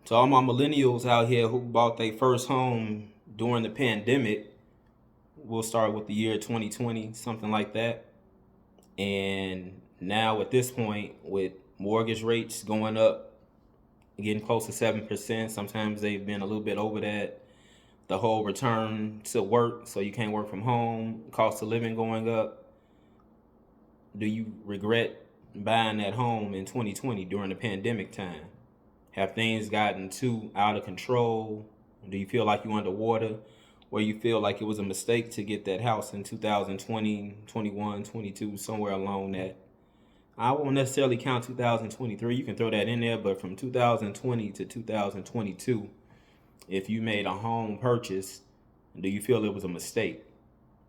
To all my millennials out here who bought their first home during the pandemic, we'll start with the year 2020, something like that. And now at this point, with mortgage rates going up, getting close to 7%, sometimes they've been a little bit over that. The whole return to work, so you can't work from home, cost of living going up. Do you regret buying that home in 2020 during the pandemic time? Have things gotten too out of control? Do you feel like you're underwater? Or you feel like it was a mistake to get that house in 2020, 21, 22, somewhere along that? I won't necessarily count 2023. You can throw that in there, but from 2020 to 2022, if you made a home purchase, do you feel it was a mistake?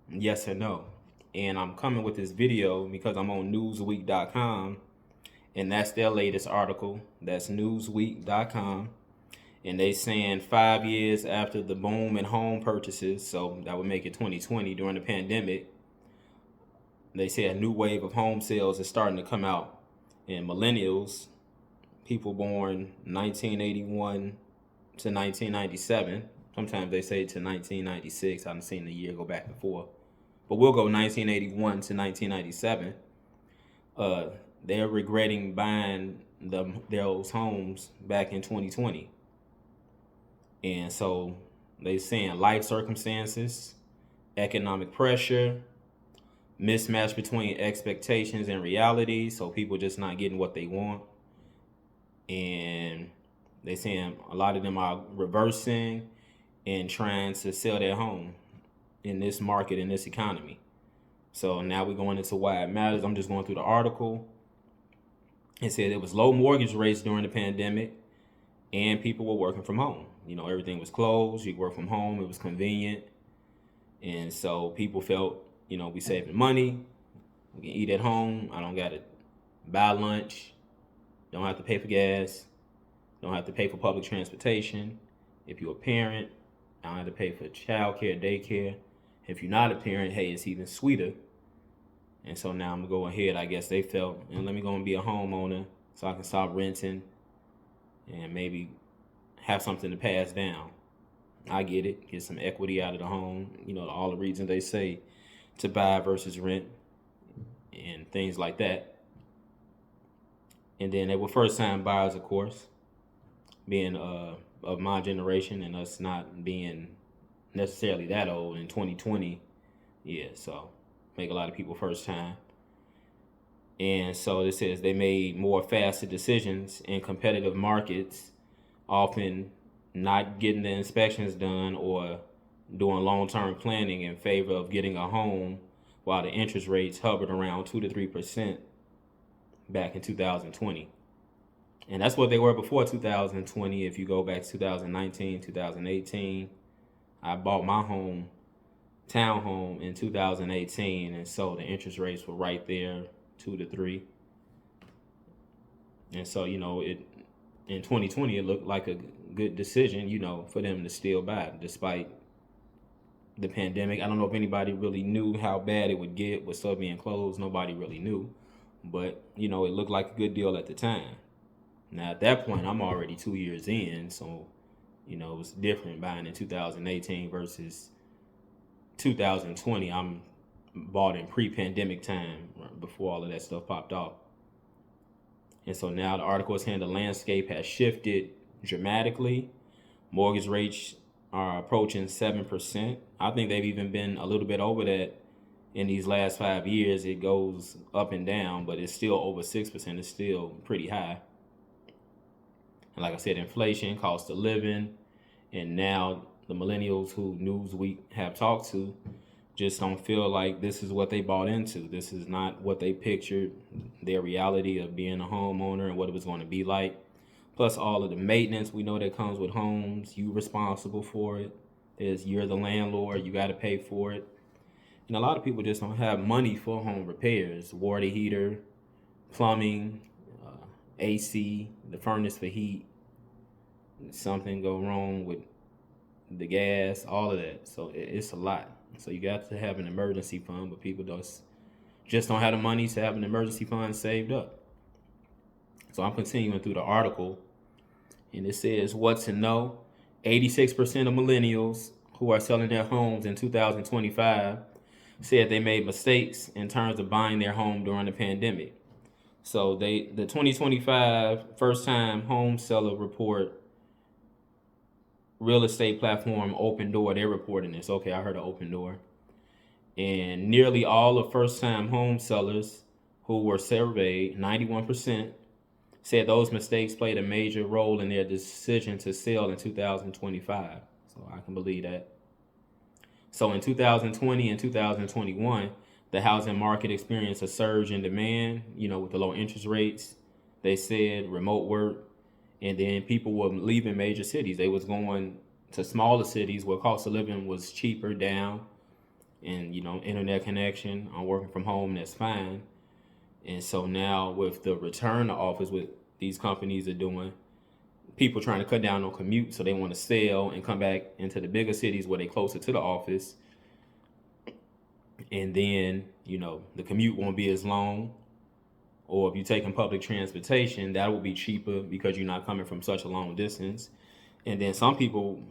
Yes or no? And I'm coming with this video because I'm on newsweek.com, and that's their latest article. That's newsweek.com. And they saying 5 years after the boom in home purchases, so that would make it 2020 during the pandemic, they say a new wave of home sales is starting to come out. And millennials, people born 1981 to 1997, sometimes they say to 1996. I've seen the year go back and forth, but we'll go 1981 to 1997. They're regretting buying those homes back in 2020. And so they saying life circumstances, economic pressure, mismatch between expectations and reality. So people just not getting what they want. And they saying a lot of them are reversing and trying to sell their home in this market, in this economy. So now we're going into why it matters. I'm just going through the article. It said it was low mortgage rates during the pandemic and people were working from home. You know, everything was closed. You could work from home. It was convenient. And so people felt, you know, we saving money. We can eat at home. I don't got to buy lunch. Don't have to pay for gas. Don't have to pay for public transportation. If you're a parent, I don't have to pay for childcare, daycare. If you're not a parent, hey, it's even sweeter. And so now I'm going to go ahead. I guess they felt, and let me go and be a homeowner so I can stop renting and maybe have something to pass down. I get it. Get some equity out of the home. You know, all the reasons they say to buy versus rent and things like that. And then they were first-time buyers, of course, being of my generation and us not being necessarily that old in 2020. Yeah, so make a lot of people first time. And so it says they made more faster decisions in competitive markets, often not getting the inspections done or doing long-term planning in favor of getting a home while the interest rates hovered around 2 to 3% back in 2020. And that's what they were before 2020. If you go back to 2019, 2018, I bought my home, townhome, in 2018, and so the interest rates were right there, 2 to 3. And so, you know, it in 2020 it looked like a good decision, you know, for them to still buy despite the pandemic. I don't know if anybody really knew how bad it would get with stuff being closed. Nobody really knew, but you know, it looked like a good deal at the time. Now at that point, I'm already 2 years in, so you know, it was different buying in 2018 versus 2020. I'm bought in pre-pandemic time before all of that stuff popped off. And so now the article is saying the landscape has shifted dramatically. Mortgage rates are approaching 7%. I think they've even been a little bit over that in these last 5 years. It goes up and down, but it's still over 6%. It's still pretty high. And like I said, inflation, cost of living, and now the millennials who Newsweek have talked to just don't feel like this is what they bought into. This is not what they pictured, their reality of being a homeowner and what it was going to be like. Plus all of the maintenance we know that comes with homes. You responsible for it. You're the landlord. You got to pay for it. And a lot of people just don't have money for home repairs. Water heater, plumbing, AC, the furnace for heat. Something go wrong with the gas, all of that. So it's a lot. So you got to have an emergency fund, but people just don't have the money to have an emergency fund saved up. So I'm continuing through the article, And it says what to know. 86% of millennials who are selling their homes in 2025 said they made mistakes in terms of buying their home during the pandemic. So the 2025 first time home seller report, real estate platform Opendoor, they're reporting this. Okay, I heard of Opendoor. And nearly all of first time home sellers who were surveyed, 91%, said those mistakes played a major role in their decision to sell in 2025. So I can believe that. So in 2020 and 2021, the housing market experienced a surge in demand, with the low interest rates. They said remote work, and then people were leaving major cities. They was going to smaller cities where cost of living was cheaper down, and internet connection on working from home, that's fine. And so now with the return to office, what these companies are doing, people trying to cut down on commute, so they want to sell and come back into the bigger cities where they closer to the office. And then, the commute won't be as long. Or if you're taking public transportation, that will be cheaper because you're not coming from such a long distance. And then some people,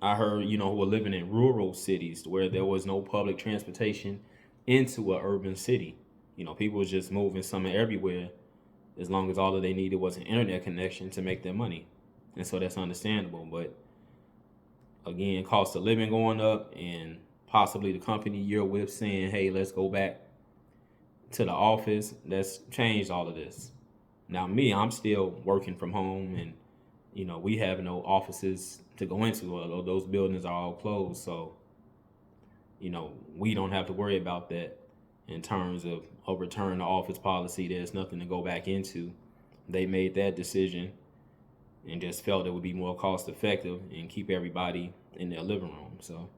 I heard, who were living in rural cities where there was no public transportation into an urban city. People was just moving somewhere everywhere as long as all that they needed was an internet connection to make their money. And so that's understandable. But again, cost of living going up, and possibly the company you're with saying, hey, let's go back to the office, that's changed all of this. Now me, I'm still working from home, and we have no offices to go into, although those buildings are all closed. So we don't have to worry about that in terms of a return to office policy. There's nothing to go back into. They made that decision and just felt it would be more cost effective and keep everybody in their living room. So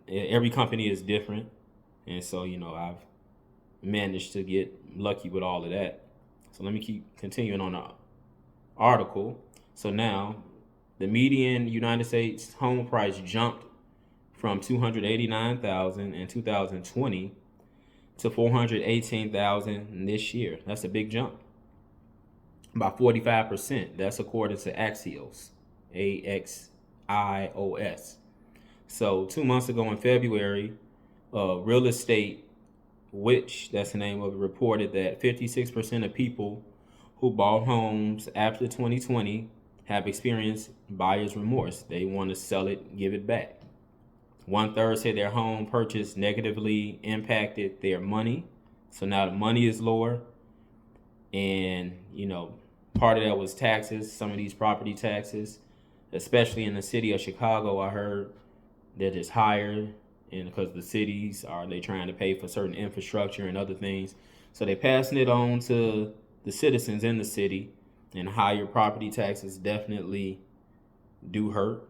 every company is different, and so I've managed to get lucky with all of that. So let me keep continuing on the article. So now the median United States home price jumped from $289,000 in 2020 to $418,000 this year. That's a big jump, by 45%. That's according to Axios, AXIOS. So 2 months ago in February, Real Estate, which that's the name of it, reported that 56% of people who bought homes after 2020 have experienced buyer's remorse. They want to sell it, give it back. 1/3 said their home purchase negatively impacted their money. So now the money is lower. And, part of that was taxes, some of these property taxes, especially in the city of Chicago, I heard that it's higher. And because the cities they trying to pay for certain infrastructure and other things. So they're passing it on to the citizens in the city, and higher property taxes definitely do hurt.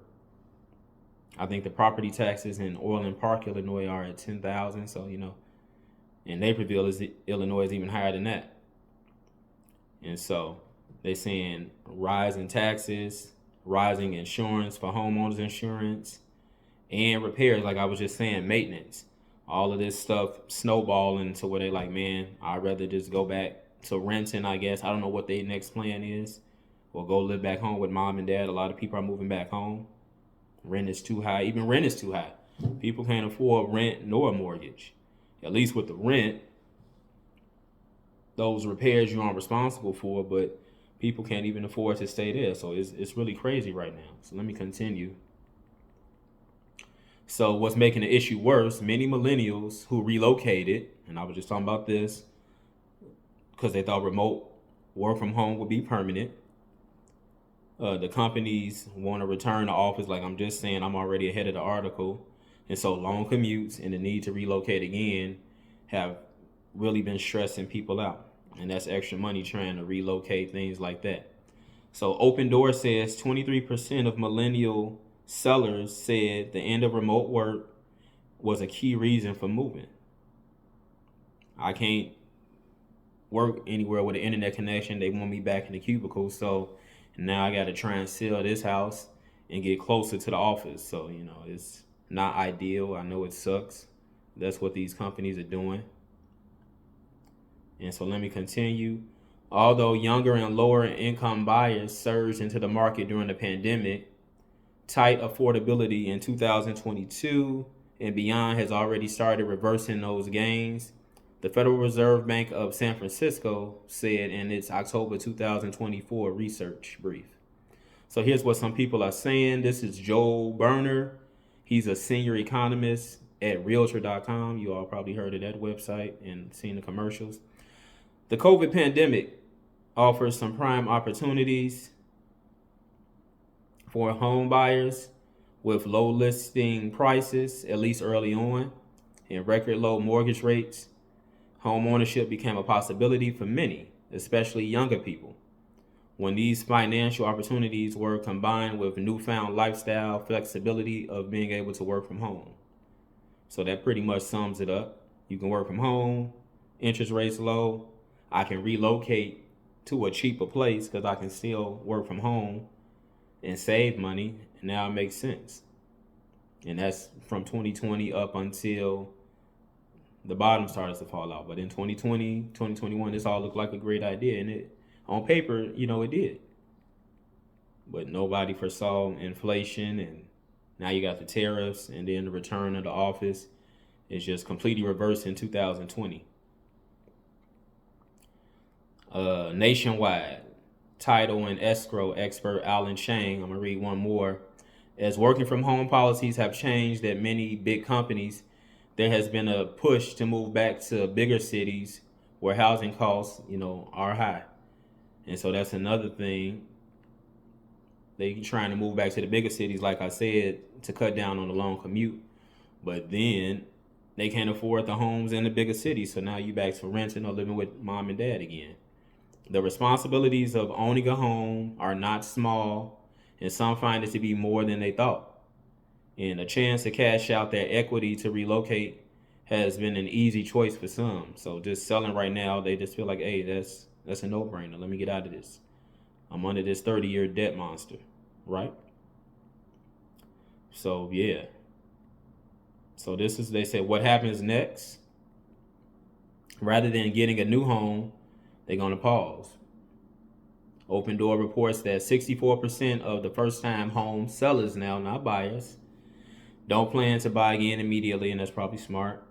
I think the property taxes in Orland Park, Illinois are at $10,000. So, and Naperville, Illinois, is even higher than that. And so they're saying rising taxes, rising insurance for homeowners insurance, and repairs, like I was just saying, maintenance. All of this stuff snowballing to where they like, man, I'd rather just go back to renting, I guess. I don't know what their next plan is. Or go live back home with mom and dad. A lot of people are moving back home. Rent is too high. Even rent is too high. People can't afford rent nor a mortgage. At least with the rent, those repairs you aren't responsible for, but people can't even afford to stay there. So it's really crazy right now. So let me continue. So what's making the issue worse, many millennials who relocated, and I was just talking about this because they thought remote work from home would be permanent. The companies want to return to office, like I'm just saying, I'm already ahead of the article. And so long commutes and the need to relocate again have really been stressing people out. And that's extra money trying to relocate, things like that. So Opendoor says 23% of millennial sellers said the end of remote work was a key reason for moving. I can't work anywhere with an internet connection. They want me back in the cubicle. So now I got to try and sell this house and get closer to the office. So, it's not ideal. I know it sucks. That's what these companies are doing. And so let me continue. Although younger and lower income buyers surged into the market during the pandemic, tight affordability in 2022 and beyond has already started reversing those gains. The Federal Reserve Bank of San Francisco said in its October 2024 research brief. So here's what some people are saying. This is Joel Berner. He's a senior economist at Realtor.com. You all probably heard of that website and seen the commercials. The COVID pandemic offers some prime opportunities for home buyers with low listing prices, at least early on, and record low mortgage rates. Home ownership became a possibility for many, especially younger people. When these financial opportunities were combined with newfound lifestyle flexibility of being able to work from home. So that pretty much sums it up. You can work from home, interest rates low. I can relocate to a cheaper place because I can still work from home and save money. And now it makes sense. And that's from 2020 up until the bottom started to fall out. But in 2020, 2021, this all looked like a great idea. And it, on paper, it did. But nobody foresaw inflation, and now you got the tariffs, and then the return of the office is just completely reversed in 2020. Nationwide, title and escrow expert Alan Chang, I'm going to read one more. As working from home policies have changed at many big companies, there has been a push to move back to bigger cities where housing costs, are high. And so that's another thing. They trying to move back to the bigger cities, like I said, to cut down on the long commute. But then they can't afford the homes in the bigger cities. So now you back to renting or living with mom and dad again. The responsibilities of owning a home are not small, and some find it to be more than they thought. And a chance to cash out their equity to relocate has been an easy choice for some. So just selling right now, they just feel like, hey, that's a no-brainer. Let me get out of this. I'm under this 30-year debt monster, right? So, yeah. So they said, what happens next? Rather than getting a new home, they're going to pause. Opendoor reports that 64% of the first-time home sellers now, not buyers, don't plan to buy again immediately, and that's probably smart.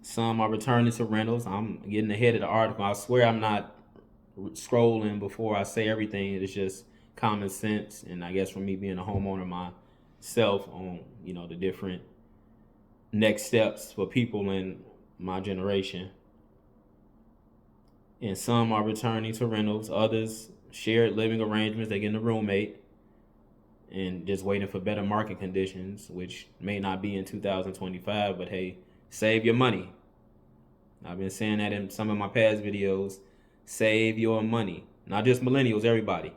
Some are returning to rentals. I'm getting ahead of the article. I swear I'm not scrolling before I say everything. It's just common sense, and I guess from me being a homeowner myself on the different next steps for people in my generation. And some are returning to rentals. Others shared living arrangements. They get a roommate and just waiting for better market conditions, which may not be in 2025, but hey, save your money. I've been saying that in some of my past videos. Save your money. Not just millennials, everybody.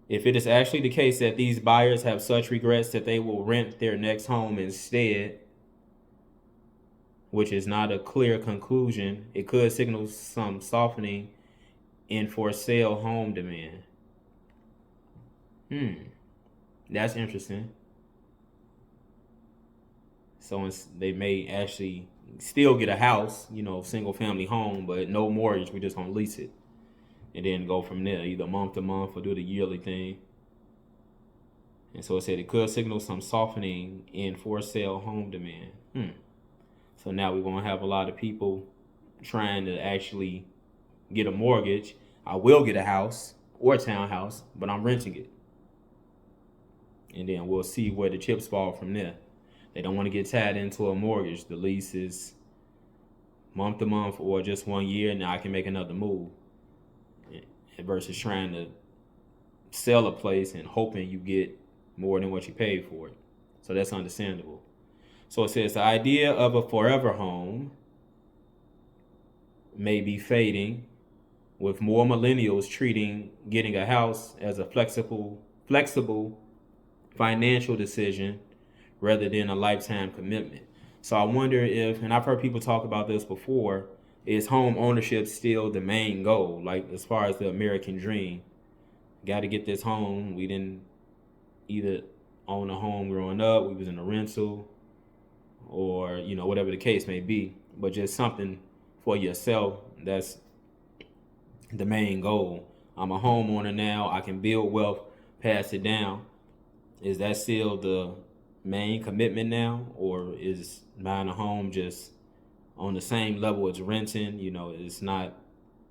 If it is actually the case that these buyers have such regrets that they will rent their next home instead, which is not a clear conclusion, it could signal some softening in for sale home demand. That's interesting. So they may actually still get a house, single family home, but no mortgage. We just gonna lease it and then go from there, either month to month or do the yearly thing. And so it said it could signal some softening in for sale home demand. So now we're gonna have a lot of people trying to actually get a mortgage. I will get a house or a townhouse, but I'm renting it. And then we'll see where the chips fall from there. They don't want to get tied into a mortgage. The lease is month to month or just 1 year. Now I can make another move. Versus trying to sell a place and hoping you get more than what you paid for it. So that's understandable. So it says the idea of a forever home may be fading, with more millennials treating getting a house as a flexible financial decision rather than a lifetime commitment. So I wonder if, and I've heard people talk about this before, is home ownership still the main goal? Like as far as the American dream, got to get this home. We didn't either own a home growing up, we was in a rental, or whatever the case may be, but just something for yourself that's the main goal. I'm a homeowner now. I can build wealth, pass it down. Is that still the main commitment now, or is buying a home just on the same level as renting? It's not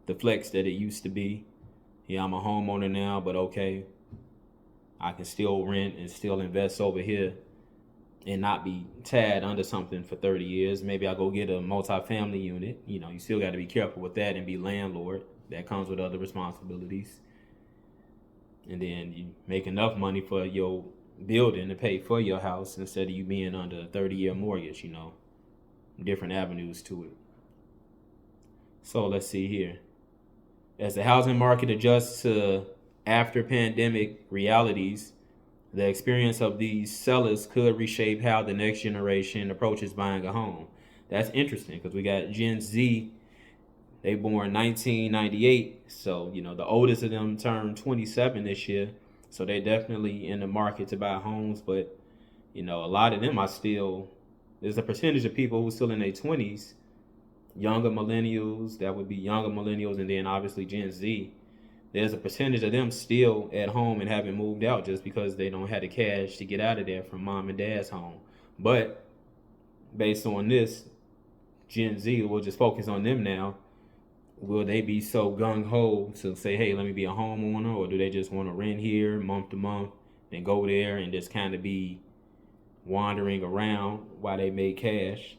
the flex that it used to be. Yeah, I'm a homeowner now, but okay, I can still rent and still invest over here and not be tied under something for 30 years. Maybe I go get a multifamily unit. You still got to be careful with that and be landlord. That comes with other responsibilities. And then you make enough money for your building to pay for your house instead of you being under a 30-year mortgage. Different avenues to it. So let's see here. As the housing market adjusts to after pandemic realities, the experience of these sellers could reshape how the next generation approaches buying a home. That's interesting because we got Gen Z. They born 1998, so the oldest of them turned 27 this year. So they definitely in the market to buy homes, but a lot of them are still. There's a percentage of people who are still in their 20s, younger millennials. That would be younger millennials, and then obviously Gen Z. There's a percentage of them still at home and haven't moved out just because they don't have the cash to get out of there from mom and dad's home. But based on this, Gen Z, we'll just focus on them now. Will they be so gung-ho to say, hey, let me be a homeowner, or do they just want to rent here month to month and go there and just kind of be wandering around while they make cash,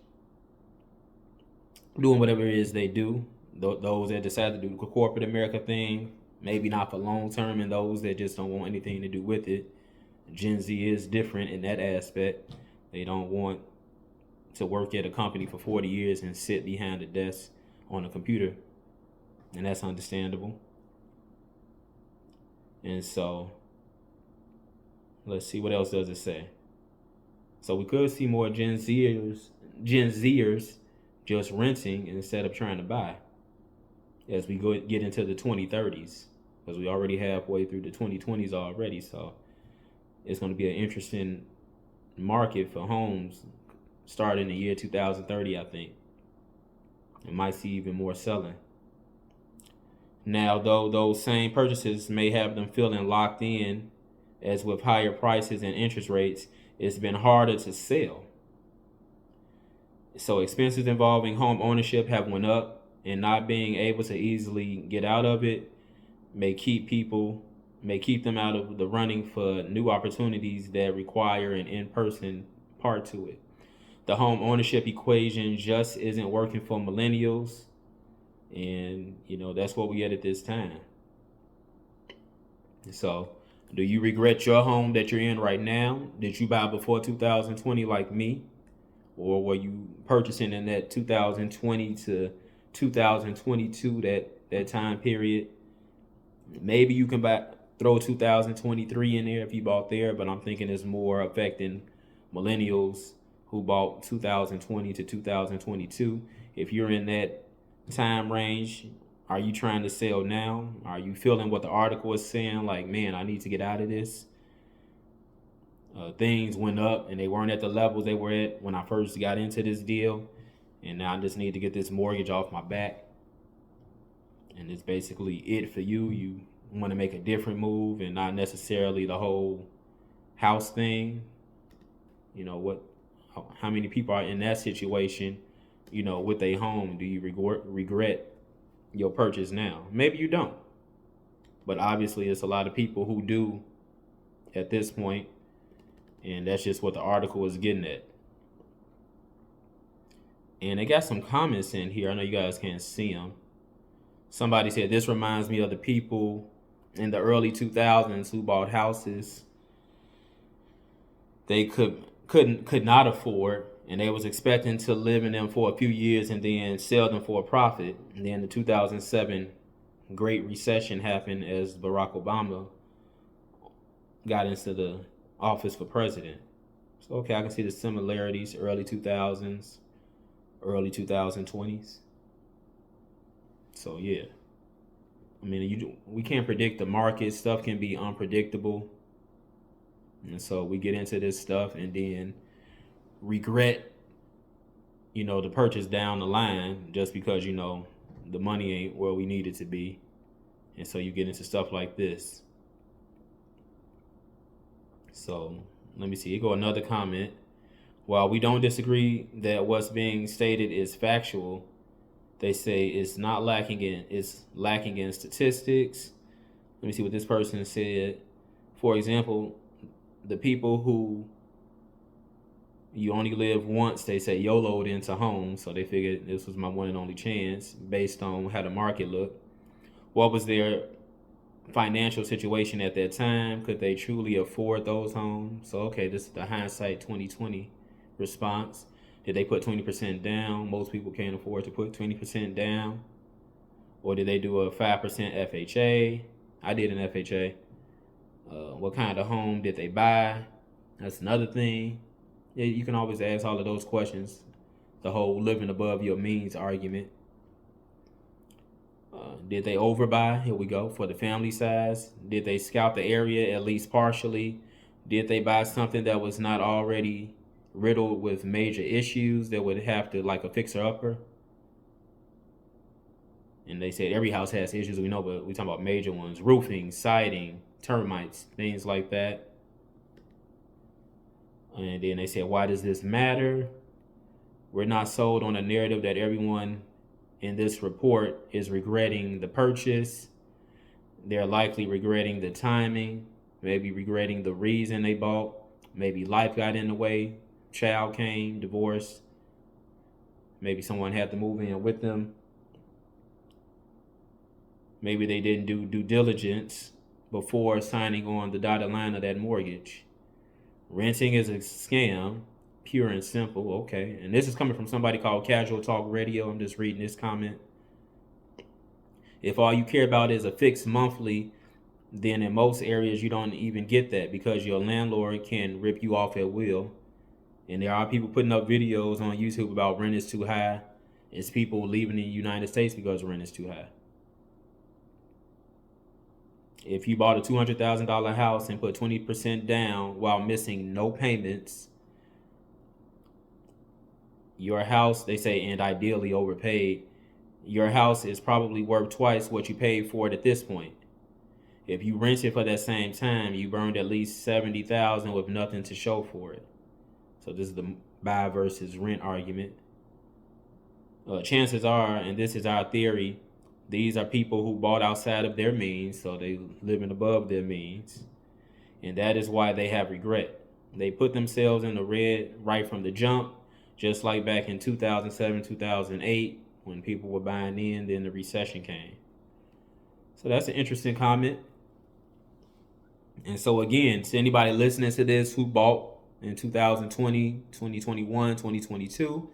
doing whatever it is they do? Those that decide to do the corporate America thing, maybe not for long term, and those that just don't want anything to do with it. Gen Z is different in that aspect. They don't want to work at a company for 40 years and sit behind a desk on a computer. And that's understandable. And so, let's see, what else does it say? So we could see more Gen Zers just renting instead of trying to buy as we get into the 2030s, because we already halfway through the 2020s already. So it's going to be an interesting market for homes starting in the year 2030, I think. It might see even more selling. Now, though, those same purchases may have them feeling locked in, as with higher prices and interest rates, it's been harder to sell. So expenses involving home ownership have went up, and not being able to easily get out of it may keep them out of the running for new opportunities that require an in-person part to it. The home ownership equation just isn't working for millennials. And that's what we get at this time. So, do you regret your home that you're in right now? Did you buy before 2020 like me? Or were you purchasing in that 2020 to 2022, that time period? Maybe you can throw 2023 in there if you bought there, but I'm thinking it's more affecting millennials who bought 2020 to 2022. If you're in that time range, are you trying to sell now? Are you feeling what the article is saying, like, man, I need to get out of this? Things went up and they weren't at the levels they were at when I first got into this deal, and now I just need to get this mortgage off my back, and it's basically it for you. You want to make a different move and not necessarily the whole house thing. How many people are in that situation, with a home? Do you regret your purchase now? Maybe you don't, but obviously it's a lot of people who do at this point, and that's just what the article is getting at. And they got some comments in here. I know you guys can't see them. Somebody said, this reminds me of the people in the early 2000s who bought houses they could not afford, and they was expecting to live in them for a few years and then sell them for a profit. And then the 2007 Great Recession happened as Barack Obama got into the office for president. So, okay, I can see the similarities, early 2000s, early 2020s. So, yeah. I mean, we can't predict the market. Stuff can be unpredictable. And so we get into this stuff and then regret, the purchase down the line just because, the money ain't where we need it to be. And so you get into stuff like this. So let me see. Here go another comment. While we don't disagree that what's being stated is factual, they say it's lacking in statistics. Let me see what this person said. For example, the people who you only live once, they say YOLO'd into homes, so they figured this was my one and only chance based on how the market looked. What was their financial situation at that time? Could they truly afford those homes? So okay, this is the hindsight 2020 response. Did they put 20% down? Most people can't afford to put 20% down. Or did they do a 5% FHA? I did an FHA. What kind of home did they buy? That's another thing. Yeah, you can always ask all of those questions. The whole living above your means argument. Did they overbuy? Here we go. For the family size. Did they scout the area at least partially? Did they buy something that was not already riddled with major issues that would have to, like a fixer-upper? And they said every house has issues, we know, but we talking about major ones. Roofing, siding, termites, things like that. And then they said, why does this matter? We're not sold on a narrative that everyone in this report is regretting the purchase. They're likely regretting the timing, maybe regretting the reason they bought. Maybe life got in the way, child came, divorce. Maybe someone had to move in with them. Maybe they didn't do due diligence before signing on the dotted line of that mortgage. Renting is a scam, pure and simple. Okay. And this is coming from somebody called Casual Talk Radio. I'm just reading this comment. If all you care about is a fixed monthly, then in most areas you don't even get that because your landlord can rip you off at will. And there are people putting up videos on YouTube about rent is too high. It's people leaving the United States because rent is too high. If you bought a $200,000 house and put 20% down while missing no payments, your house, they say, and ideally overpaid, your house is probably worth twice what you paid for it at this point. If you rented for that same time, you burned at least $70,000 with nothing to show for it. So this is the buy versus rent argument. Chances are, and this is our theory, these are people who bought outside of their means, so they living above their means. And that is why they have regret. They put themselves in the red right from the jump, just like back in 2007, 2008, when people were buying in, then the recession came. So that's an interesting comment. And so again, to anybody listening to this who bought in 2020, 2021, 2022,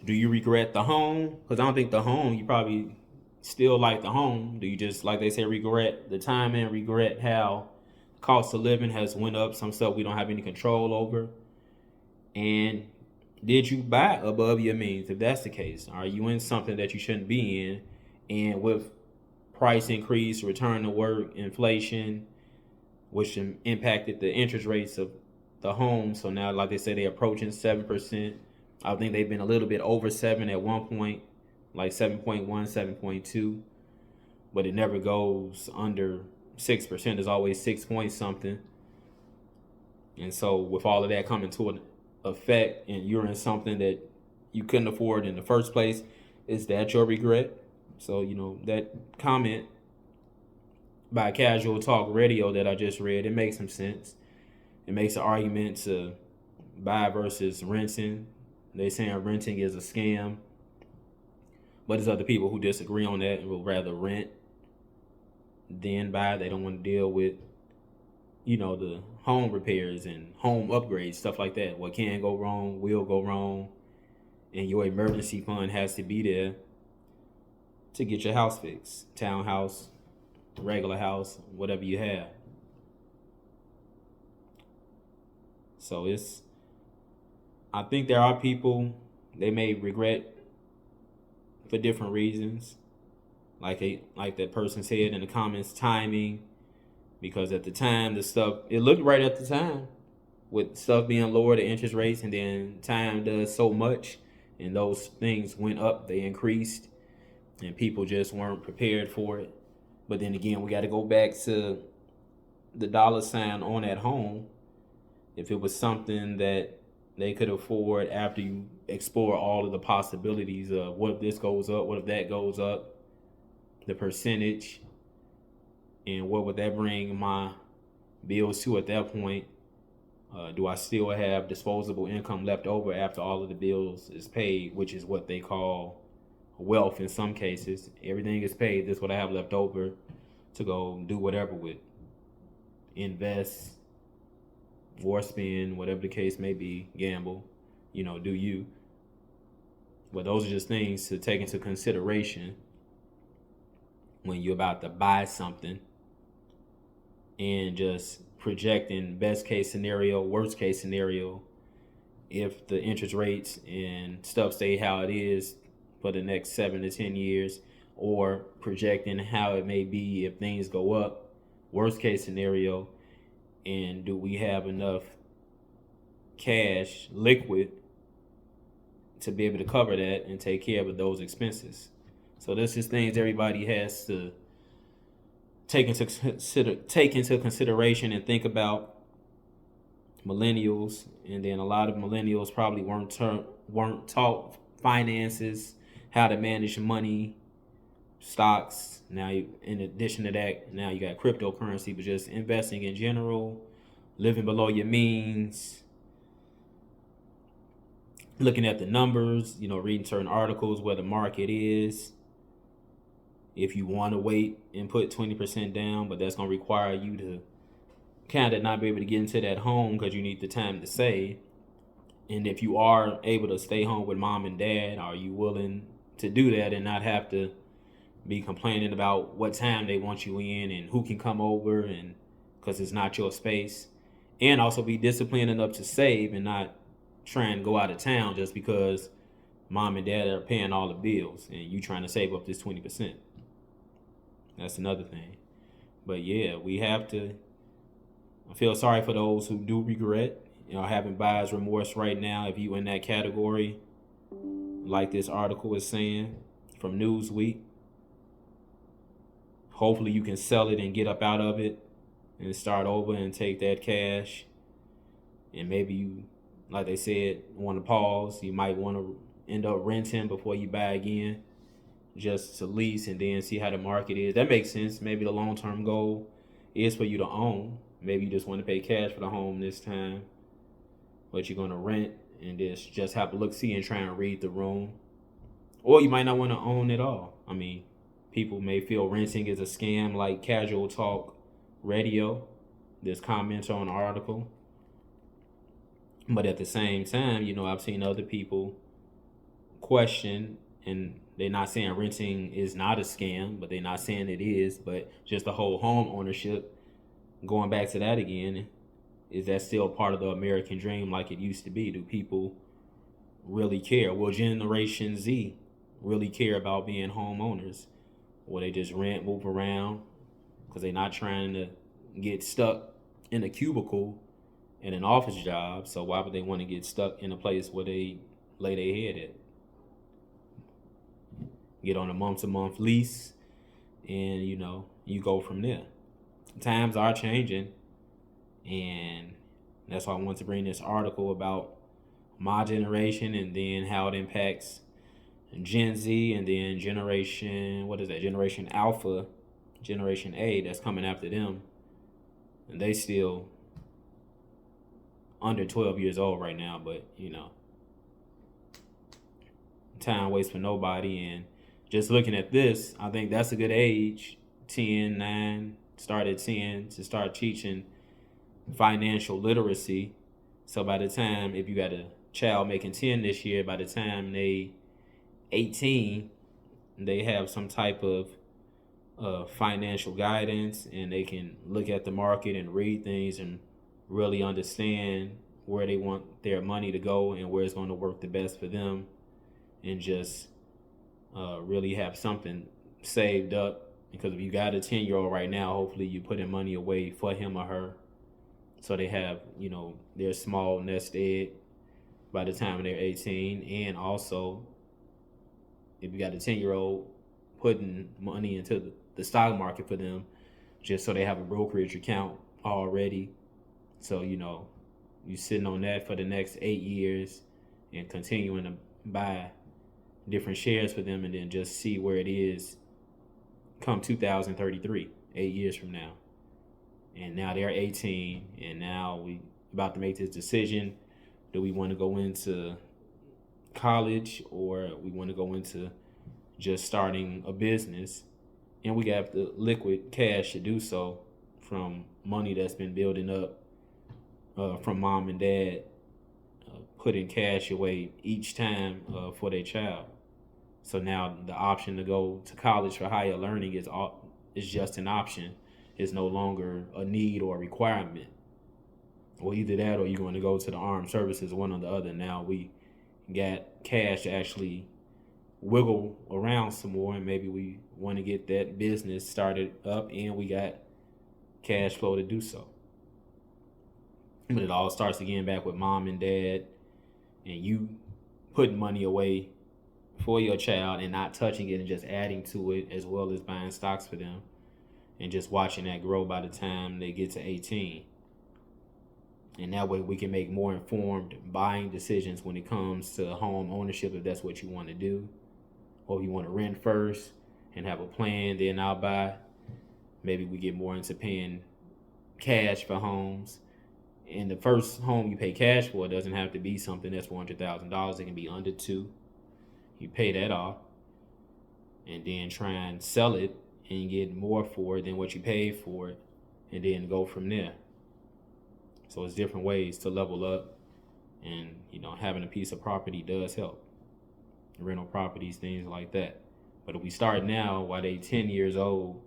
do you regret the home? Because I don't think the home, you probably still like the home. Do you just, like they say, regret the time and regret how cost of living has went up, some stuff we don't have any control over? And did you buy above your means? If that's the case, are you in something that you shouldn't be in? And with price increase, return to work, inflation, which impacted the interest rates of the home. So now, like they say, they're approaching 7%. I think they've been a little bit over 7 at one point, like 7.1, 7.2, but it never goes under 6%. It's always 6 point something. And so with all of that coming to an effect, and you're in something that you couldn't afford in the first place, is that your regret? So, that comment by Casual Talk Radio that I just read, it makes some sense. It makes an argument to buy versus renting. They saying renting is a scam, but there's other people who disagree on that and will rather rent than buy. They don't want to deal with, the home repairs and home upgrades, stuff like that. What can go wrong will go wrong, and your emergency fund has to be there to get your house fixed. Townhouse, regular house, whatever you have. So I think there are people, they may regret for different reasons. Like that person said in the comments, timing, because at the time it looked right at the time with stuff being lower, the interest rates, and then time does so much and those things went up, they increased, and people just weren't prepared for it. But then again, we got to go back to the dollar sign on that home. If it was something that they could afford after you explore all of the possibilities of what if this goes up, what if that goes up, the percentage, and what would that bring my bills to at that point? Do I still have disposable income left over after all of the bills is paid, which is what they call wealth in some cases. Everything is paid. This is what I have left over to go do whatever with. Invest or spend, whatever the case may be, gamble, do you. But those are just things to take into consideration when you're about to buy something, and just projecting best case scenario, worst case scenario, if the interest rates and stuff stay how it is for the next 7 to 10 years, or projecting how it may be if things go up, worst case scenario, and do we have enough cash, liquid, to be able to cover that and take care of those expenses. So this is things everybody has to take into consideration and think about. Millennials, and then a lot of millennials probably weren't taught finances, how to manage money, stocks. Now, in addition to that, now you got cryptocurrency, but just investing in general, living below your means, looking at the numbers, reading certain articles where the market is. If you want to wait and put 20% down, but that's going to require you to kind of not be able to get into that home because you need the time to save. And if you are able to stay home with mom and dad, are you willing to do that and not have to be complaining about what time they want you in and who can come over, and because it's not your space? And also be disciplined enough to save and not try and go out of town just because mom and dad are paying all the bills and you trying to save up this 20%. That's another thing. But yeah, we have to. I feel sorry for those who do regret, having buyer's remorse right now. If you in that category, like this article is saying from Newsweek, hopefully you can sell it and get up out of it and start over and take that cash. And maybe you, like they said, want to pause. You might want to end up renting before you buy again, just to lease and then see how the market is. That makes sense. Maybe the long-term goal is for you to own. Maybe you just want to pay cash for the home this time, but you're going to rent and just have a look-see and try and read the room. Or you might not want to own at all. I mean, people may feel renting is a scam, like Casual Talk Radio. This comments on an article. But at the same time, I've seen other people question, and they're not saying renting is not a scam, but they're not saying it is, but just the whole home ownership. Going back to that again, is that still part of the American dream like it used to be? Do people really care? Will Generation Z really care about being homeowners? Or they just rent, move around, because they're not trying to get stuck in a cubicle in an office job. So why would they want to get stuck in a place where they lay their head at? Get on a month-to-month lease, and you go from there. Times are changing, and that's why I want to bring this article about my generation and then how it impacts Gen Z, and then Generation Alpha, Generation A that's coming after them, and they still under 12 years old right now, but time waits for nobody. And just looking at this, I think that's a good age, 10, 9, start at 10, to start teaching financial literacy. So by the time, if you got a child making 10 this year, by the time they 18, they have some type of financial guidance, and they can look at the market and read things and really understand where they want their money to go and where it's going to work the best for them, and just really have something saved up. Because if you got a 10-year-old right now, hopefully you putting money away for him or her, so they have their small nest egg by the time they're 18. And also, if you got a 10-year-old putting money into the stock market for them, just so they have a brokerage account already. So, you sitting on that for the next 8 years and continuing to buy different shares for them, and then just see where it is come 2033, 8 years from now. And now they're 18, and now we about to make this decision. Do we want to go into college, or we want to go into just starting a business? And we got the liquid cash to do so from money that's been building up from mom and dad putting cash away each time for their child. So now the option to go to college for higher learning is just an option. It's no longer a need or a requirement. Well, either that or you're going to go to the armed services, one or the other. Now we got cash to actually wiggle around some more, and maybe we want to get that business started up, and we got cash flow to do so. But it all starts again back with mom and dad, and you putting money away for your child and not touching it and just adding to it, as well as buying stocks for them and just watching that grow by the time they get to 18. And that way we can make more informed buying decisions when it comes to home ownership, if that's what you want to do. Or if you want to rent first and have a plan, then I'll buy. Maybe we get more into paying cash for homes. And the first home you pay cash for doesn't have to be something that's $400,000. It can be under $2,000. You pay that off and then try and sell it and get more for it than what you paid for it, and then go from there. So it's different ways to level up, and having a piece of property does help. Rental properties, things like that. But if we start now while they 10 years old,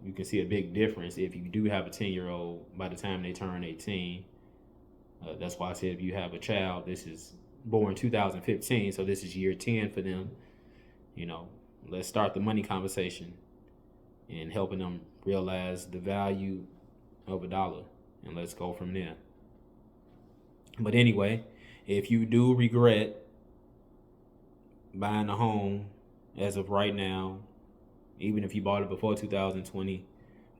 you can see a big difference if you do have a 10-year-old by the time they turn 18. That's why I said if you have a child, this is born 2015, so this is year 10 for them. Let's start the money conversation and helping them realize the value of a dollar, and let's go from there. But anyway, if you do regret buying a home as of right now, even if you bought it before 2020,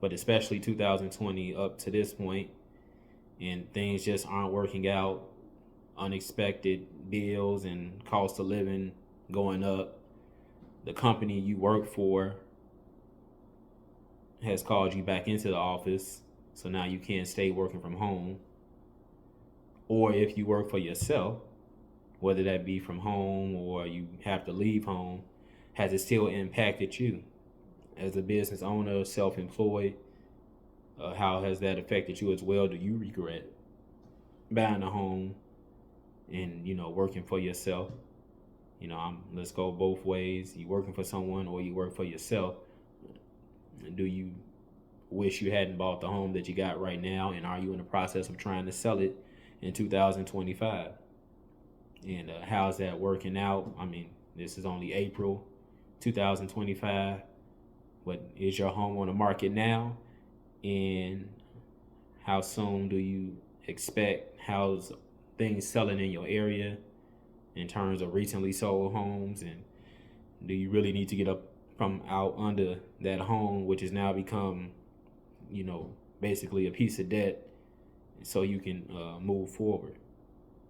but especially 2020 up to this point, and things just aren't working out, unexpected bills and cost of living going up, the company you work for has called you back into the office, so now you can't stay working from home. Or if you work for yourself, whether that be from home or you have to leave home, has it still impacted you as a business owner, self-employed? How has that affected you as well? Do you regret buying a home and working for yourself? Let's go both ways. You working for someone or you work for yourself. Do you wish you hadn't bought the home that you got right now, and are you in the process of trying to sell it in 2025? And how's that working out? I mean, this is only April 2025, but is your home on the market now? And how soon do you expect? How's things selling in your area in terms of recently sold homes? And do you really need to get up from out under that home, which has now become, basically a piece of debt, so you can move forward?